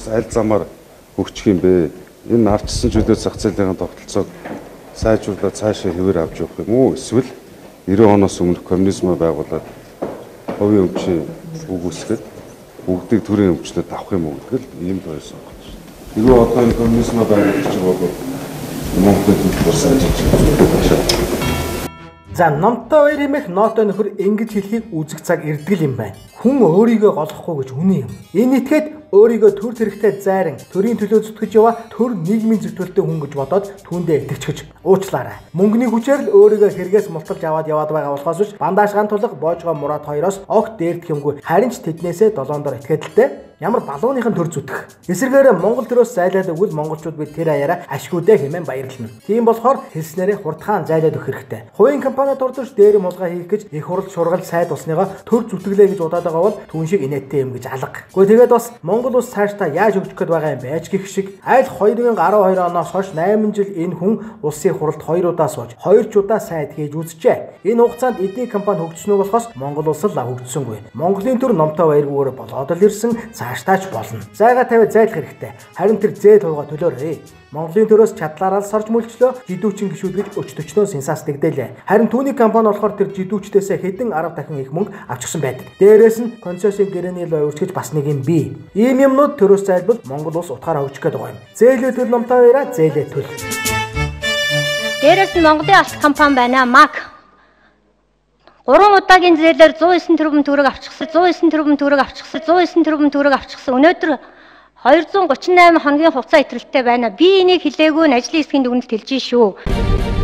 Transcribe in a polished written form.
бас аль замаар хөгжих юм бэ? Энэ авчсан чөлөө зах зээлийн тогтолцоог сайжруулаад цаашаа хэвээр авч явах юм уу? Эсвэл 90 оноос өмнөх коммунизмыг байгуулад хувийн өмчийн үгүйсгэд бүгдийг төрийн өмчлөд авах юм уу гэдэг л ийм байсан байна. Тэгвэл одоо энэ коммунизмыг байгуулж байгаа бол Монголд бас ажиллаж байгаа. За номтой хоёр хэмээх нотой нөхөр ингэж хэлхийг үзэх цаг ирдэг юм байна. Хүн өөрийгөө голохгүй гэж үнэн юм. Энэ итгээд өөрийгөө төр зэрэгтэй зайран төрийн төлөө зүтгэж яваа төр нийгмийн зөвтөлтэй хүн гэж бодоод түүндээ итгэж уучлаарай. Мөнгөний хүчээр л өөрийгөө хэрэгээс мулталж аваад яваад байгаа болохоос биш бандаж гантулга боожгоо мураад хоёроос огт дээрдэх юмгүй харин ч тэднээсээ долоон дор итгээдэлтэй ямар балууныхын төр зүтгэх. Эсвэргээр Монгол төрөөс зайлаад өгвөл монголчууд бид тэр аяараа ашгүйдээ хэмээн баярлана. Тийм болохоор хэлснээрээ хурдхан зайлаад өгөх хэрэгтэй. Хувийн компани дурдж дээр мулгаа хийх гэж их хурл шургал сайд усныгоо төр зүтгэлээ гэж удаад байгаа бол түүн шиг инээдтэй юм гэж алга. Гэхдээ тэгээд бас Монгол улс цаашдаа яаж хөгжих гээд байгаа юм байж гэх шиг аль 2012 оноос хойш 8 жил энэ хүн улсын хуралд 2 удаа сууж 2 ч удаа сайд хийж үзжээ. Энэ хугацаанд эдийн компани хөгжснөө болохоос Монгол улс л хөгжсөнгүй. Монголын төр номтой баяргүйгээр болоод л ирсэн цаашдаач болно. Зайгаа тавиад зайлах хэрэгтэй. Харин тэр зээл хувгаа төлөөрэй. Монголын төрөөс чадлаараа сорж мөлчлөө жидүүчин гişүүд гэж өчтөчнөө сенсац дэгдээлээ. Харин түүний компани болохоор тэр жидүүчдээсээ хэдэн 10 дахин их мөнгө авчихсан байдаг. Дээрээс нь концессийн гэрээний лоо үржигч бас нэг юм бий. Ийм юмнууд төрөөс зайлбал Монгол улс утгаараа хөгжих гээд байгаа юм. Зээлээ төл номтой баяраа зээлээ төл. Дээрээс нь Монголын алт компани байна МАК. 3 удаагийн зээлээр 109 тэрбум төгрөг авчихсан. 109 тэрбум төгрөг авчихсан. 109 тэрбум төгрөг авчихсан. Өнөөдөр 238 хоногийн хугацаа итерэлтэй байна. Би энийг хэлээгүй ажлын хэсгийн дүгнэлт хэлж шүү.